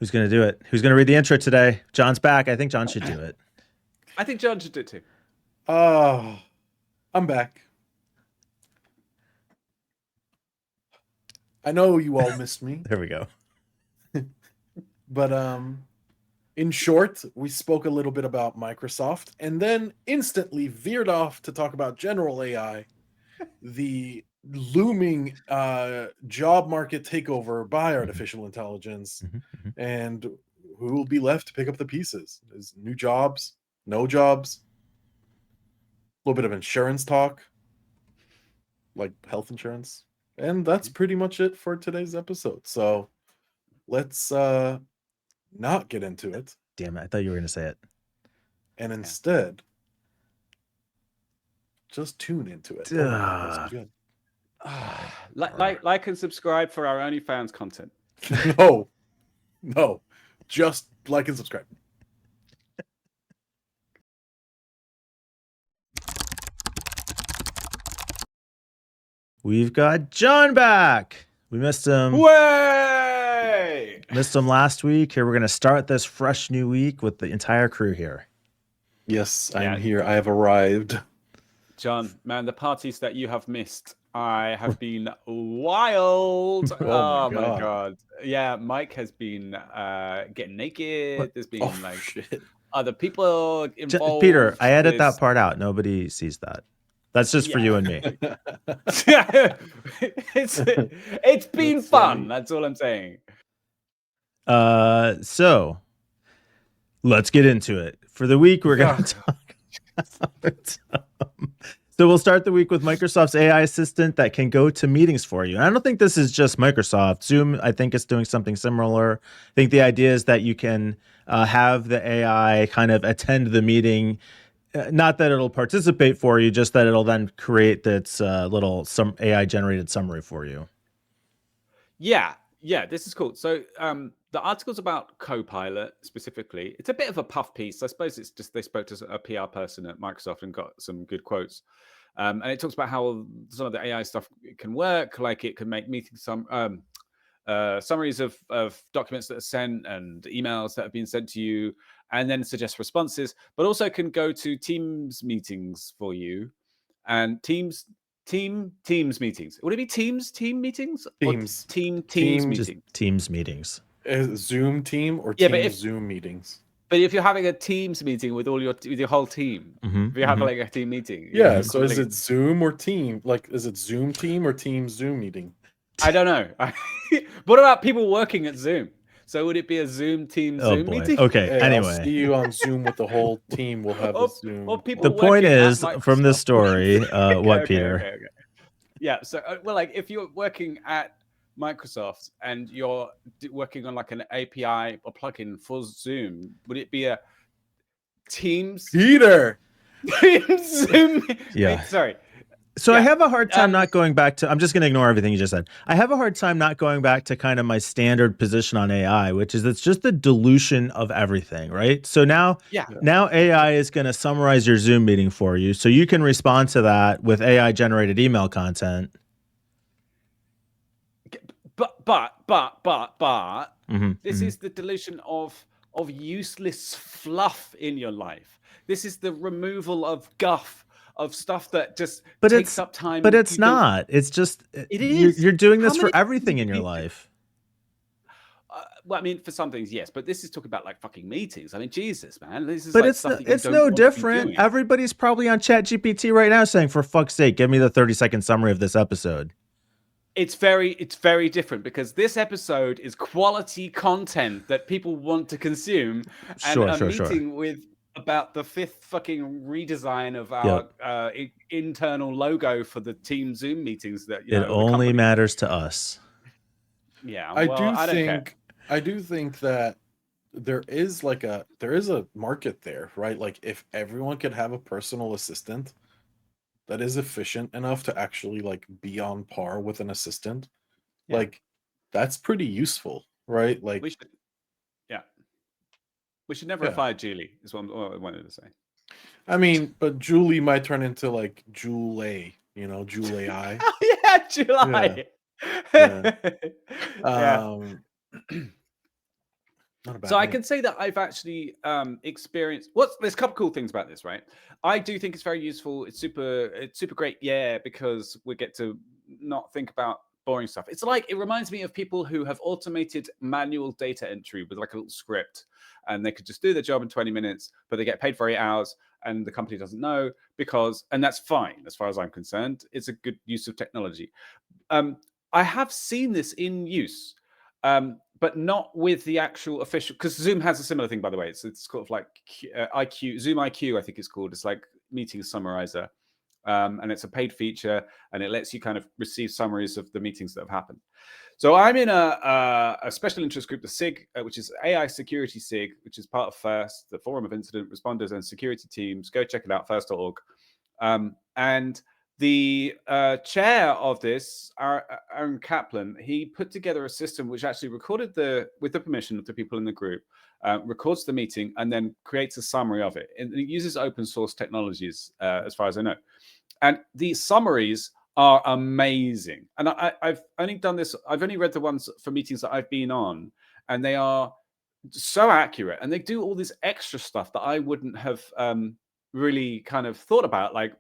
Who's going to do it? Who's going to read the intro today? John's back. I think John should do it. I think John should do it too. Oh, I'm back. I know you all missed me. There we go. But in short, we spoke a little bit about Microsoft and then instantly veered off to talk about general AI, the looming job market takeover by artificial intelligence, and who will be left to pick up the pieces. Is new jobs, no jobs, a little bit of insurance talk, like health insurance. And that's pretty much it for today's episode. So let's not get into it. Damn it. I thought you were going to say it. And instead, just tune into it. Oh, that's good. Like and subscribe for our OnlyFans content. No. Just like and subscribe. We've got John back. We missed him. Way! Missed him last week. Here we're going to start this fresh new week with the entire crew here. Yes, I'm here. I have arrived. John, man, the parties that you have missed, I have been wild. Oh my God. Yeah, Mike has been getting naked. What? There's been other people involved. Peter, I edit that part out. Nobody sees that. That's just for you and me. It's been fun. That's all I'm saying. So let's get into it. For the week, we're going to talk about so we'll start the week with Microsoft's AI assistant that can go to meetings for you. And I don't think this is just Microsoft. Zoom, I think, is doing something similar. I think the idea is that you can have the AI kind of attend the meeting. Not that it'll participate for you, just that it'll then create its little AI generated summary for you. Yeah, this is cool. So the article's about Copilot specifically. It's a bit of a puff piece. I suppose it's just they spoke to a PR person at Microsoft and got some good quotes. And it talks about how some of the AI stuff can work, like it can make meetings summaries of documents that are sent and emails that have been sent to you, and then suggest responses, but also can go to Teams meetings for you, and Teams meetings. Would it be team meetings? Teams. Teams meetings. Just Teams meetings. Zoom team or Zoom meetings? But if you're having a Teams meeting with your whole team, if you have like a team meeting, so is it Zoom or Team? Like, is it Zoom team or Team Zoom meeting? I don't know. What about people working at Zoom? So would it be a Zoom team Zoom meeting? Okay. Hey, anyway, I'll see you on Zoom with the whole team. We'll have a Zoom. The point is, from this story, Peter? Okay. Yeah. So, like, if you're working at Microsoft and you're working on like an API or plugin for Zoom, would it be a Teams? Peter. Zoom. Yeah. Sorry. So I have a hard time not going back to, I'm just going to ignore everything you just said. I have a hard time not going back to kind of my standard position on AI, which is it's just the dilution of everything, right? So now AI is going to summarize your Zoom meeting for you. So you can respond to that with AI generated email content. But this is the dilution of useless fluff in your life. This is the removal of guff, of stuff that just takes up time. But it's not. It's just it is. You're doing this for everything in your life. Well, I mean, for some things, yes, but this is talking about like fucking meetings. I mean, Jesus, man, this is. But like it's no different. Everybody's probably on ChatGPT right now saying, "For fuck's sake, give me the 30-second summary of this episode." It's very different because this episode is quality content that people want to consume, and meeting with about the 5th fucking redesign of our internal logo for the Team Zoom meetings. That it only matters to us. Yeah, I do think that there is a market there, right? Like, if everyone could have a personal assistant that is efficient enough to actually like be on par with an assistant, like that's pretty useful, right? Like we should never have fired Julie, is what I wanted to say. I mean, but Julie might turn into like Julie, Julie AI. Yeah, July. Not a bad So I name. can say that I've actually experienced. There's a couple cool things about this, right? I do think it's very useful. It's super great, yeah, because we get to not think about boring stuff. It's like it reminds me of people who have automated manual data entry with like a little script, and they could just do their job in 20 minutes, but they get paid for 8 hours, and the company doesn't know and that's fine as far as I'm concerned. It's a good use of technology. I have seen this in use, but not with the actual official. Because Zoom has a similar thing, by the way. It's sort of like Zoom IQ, I think it's called. It's like meeting summarizer, and it's a paid feature, and it lets you kind of receive summaries of the meetings that have happened. So I'm in a special interest group, the SIG, which is AI Security SIG, which is part of FIRST, the Forum of Incident Responders and Security Teams. Go check it out, first.org. And the chair of this, Aaron Kaplan, he put together a system which actually recorded with the permission of the people in the group, records the meeting, and then creates a summary of it. And it uses open source technologies, as far as I know. And these summaries are amazing. And I've only done this. I've only read the ones for meetings that I've been on, and they are so accurate. And they do all this extra stuff that I wouldn't have really kind of thought about, like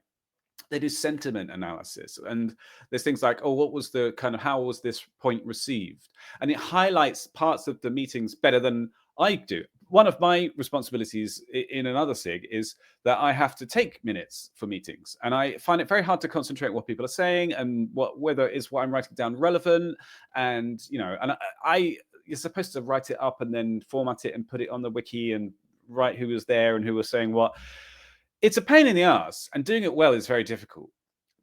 they do sentiment analysis, and there's things like, oh, what was the kind of, how was this point received? And it highlights parts of the meetings better than I do. One of my responsibilities in another SIG is that I have to take minutes for meetings, and I find it very hard to concentrate on what people are saying and whether is what I'm writing down relevant. And you're supposed to write it up and then format it and put it on the wiki and write who was there and who was saying what. It's a pain in the ass, and doing it well is very difficult.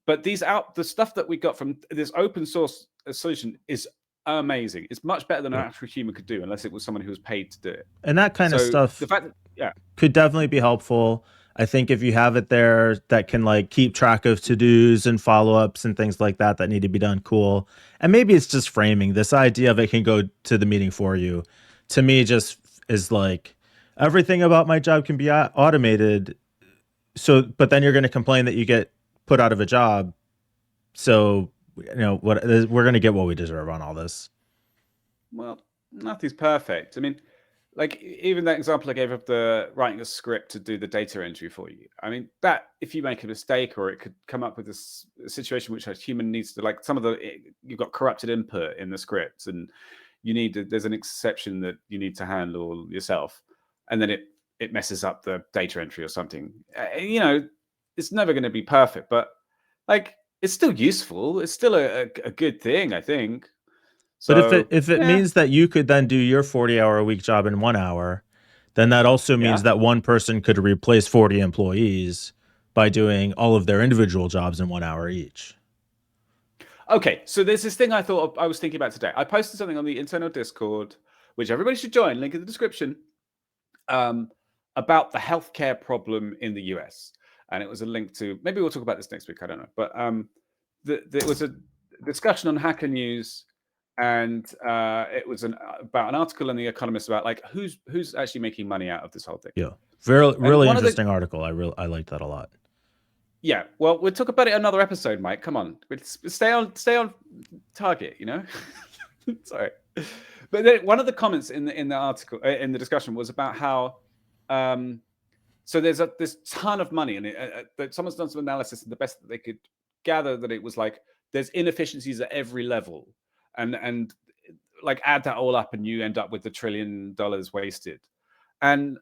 But the stuff that we got from this open source solution is amazing. It's much better than an actual human could do, unless it was someone who was paid to do it. And that kind of stuff, the fact that, could definitely be helpful. I think if you have it there that can like keep track of to-dos and follow-ups and things like that need to be done, cool. And maybe it's just framing. This idea of it can go to the meeting for you, to me, just is like, everything about my job can be automated. So, but then you're going to complain that you get put out of a job. So, we're going to get what we deserve on all this. Well, nothing's perfect. I mean, like even that example I gave of the writing a script to do the data entry for you. I mean, that if you make a mistake, or it could come up with this situation which a human needs to, like you've got corrupted input in the script, and there's an exception that you need to handle yourself, and then it messes up the data entry or something. It's never going to be perfect, but like it's still useful. It's still a good thing, I think. So, but if it means that you could then do your 40-hour-a-week job in 1 hour, then that also means that one person could replace 40 employees by doing all of their individual jobs in 1 hour each. Okay, so there's this thing I was thinking about today. I posted something on the internal Discord, which everybody should join, link in the description, about the healthcare problem in the US. And it was a link to, maybe we'll talk about this next week, I don't know. But there was a discussion on Hacker News, and it was about an article in The Economist about like who's actually making money out of this whole thing. Yeah, really interesting article. I liked that a lot. Yeah, well, we'll talk about it in another episode, Mike. Come on, stay on target. Sorry. But then one of the comments in the article, in the discussion, was about how so there's this ton of money, and someone's done some analysis, and the best that they could gather that it was like there's inefficiencies at every level, and like add that all up, and you end up with $1 trillion wasted. And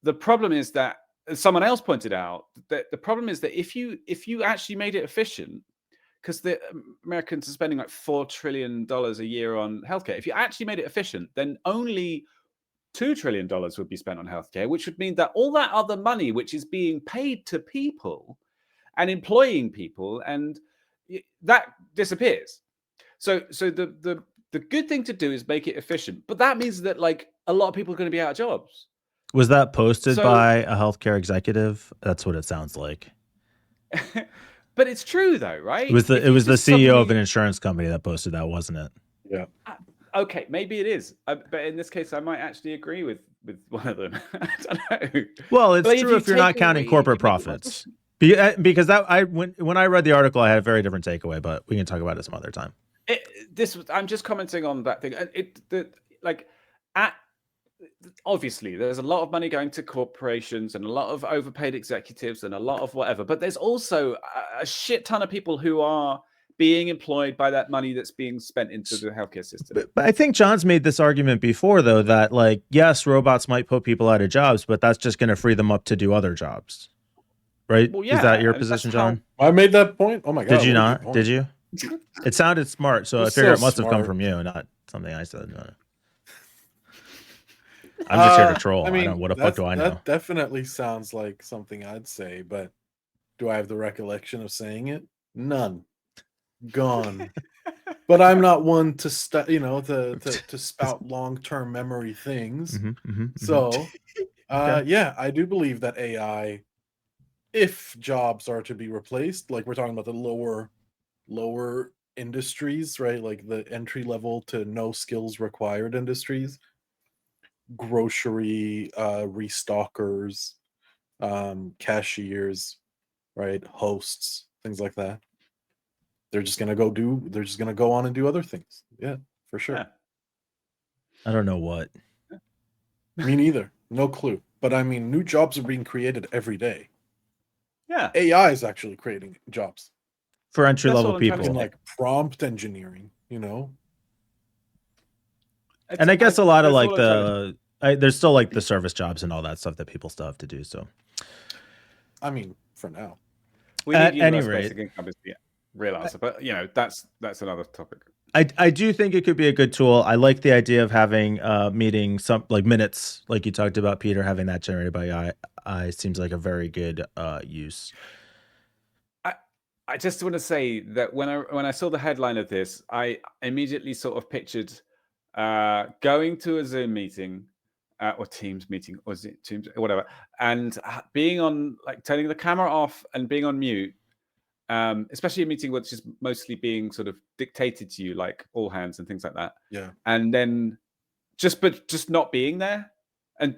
the problem is that someone else pointed out that the problem is that if you actually made it efficient, because the Americans are spending like $4 trillion a year on healthcare. If you actually made it efficient, then only $2 trillion would be spent on healthcare, which would mean that all that other money, which is being paid to people and employing people, and that disappears. So the good thing to do is make it efficient, but that means that like a lot of people are going to be out of jobs. Was that posted by a healthcare executive? That's what it sounds like. But it's true though, right? It was the CEO of an insurance company that posted that, wasn't it? Yeah. Okay, maybe it is. But in this case, I might actually agree with one of them. I don't know. Well, it's true if you're not counting corporate profits. Because when I read the article, I had a very different takeaway, but we can talk about it some other time. I'm just commenting on that thing. obviously there's a lot of money going to corporations and a lot of overpaid executives and a lot of whatever, but there's also a shit ton of people who are being employed by that money that's being spent into the healthcare system. But I think John's made this argument before, though, that like, yes, robots might put people out of jobs, but that's just going to free them up to do other jobs. Right? Well, Is that your and position, that's how- John? I made that point. Oh my god! Did you what a not? good point. Did you? It sounded smart, so I You're figure so it must have come smart. from you, not something I said. No. I'm just here to troll. I mean, what the fuck do I know? That definitely sounds like something I'd say, but do I have the recollection of saying it? None. Gone. But I'm not one to to spout long-term memory things. So, Okay. yeah, I do believe that AI, if jobs are to be replaced, like we're talking about the lower industries, right? Like the entry level to no skills required industries, grocery restockers, cashiers, right? Hosts, things like that. They're just gonna go on and do other things. Yeah, for sure. Yeah. I don't know what. Me neither. No clue. But I mean, new jobs are being created every day. Yeah. AI is actually creating jobs For entry That's level what I'm trying to people. in like prompt engineering, you know? And I guess a lot of that's like all I'm trying to- there's still like the service jobs and all that stuff that people still have to do. So I mean, for now. we at need any universal rate- basic income is the real answer, but that's another topic. I do think it could be a good tool. I like the idea of having meeting some like minutes, like you talked about, Peter, having that generated by AI seems like a very good use. I just want to say that when I saw the headline of this, I immediately sort of pictured going to a Zoom meeting or Teams meeting or Teams, whatever, and being on, like, turning the camera off and being on mute, especially a meeting which is mostly being sort of dictated to you, like all hands and things like that. Yeah. And then just not being there and,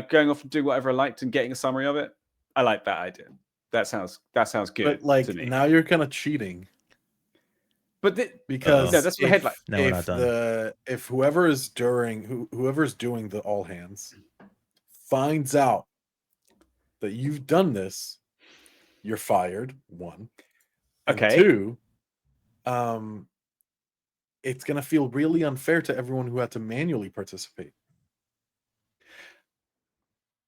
going off and doing whatever I liked and getting a summary of it. I like that idea. That sounds good. But like to me. now you're kind of cheating. But because no, that's the headline. No, we're not done. If whoever's doing the all hands finds out that you've done this, you're fired. One. And Okay. two, it's gonna feel really unfair to everyone who had to manually participate.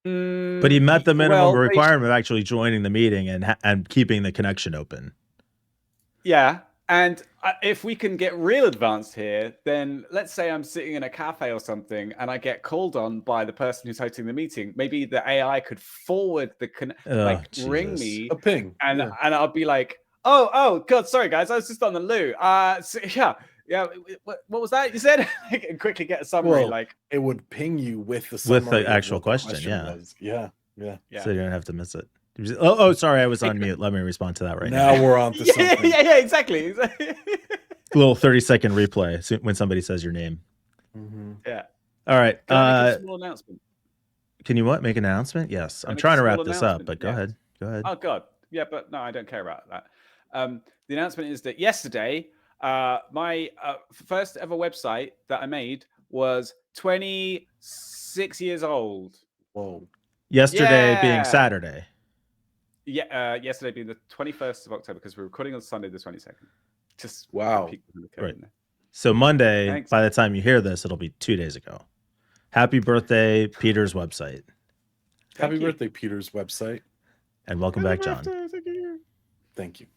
But he met the minimum Well, requirement of actually joining the meeting and keeping the connection open. Yeah. And if we can get real advanced here, then let's say I'm sitting in a cafe or something and I get called on by the person who's hosting the meeting. Maybe the AI could forward ring me A ping. and yeah. and I'll be like, oh God, sorry guys, I was just on the loo. What was that you said? And quickly get a summary. Well, it would ping you with the With the summary of actual what question, yeah. was. Yeah. So you don't have to miss it. Oh, sorry, I was on mute. Let me respond to that right now. Now we're on to something. Yeah, exactly. Little 30-second replay when somebody says your name. Mm-hmm. Yeah. All right. Can I make a small announcement? Can you make an announcement? Yes. I'm make a trying to small wrap this up, but go announcement? ahead. Oh God, yeah, but no, I don't care about that. The announcement is that yesterday, my first ever website that I made was 26 years old. Whoa. Yesterday being Saturday. Yeah, yesterday being the 21st of October, because we're recording on Sunday the 22nd. Just wow. Right. So Monday, Thanks. by the time you hear this, it'll be 2 days ago. Happy birthday, Peter's website. Happy birthday, Peter's website. And welcome back, John. Thank you. Thank you.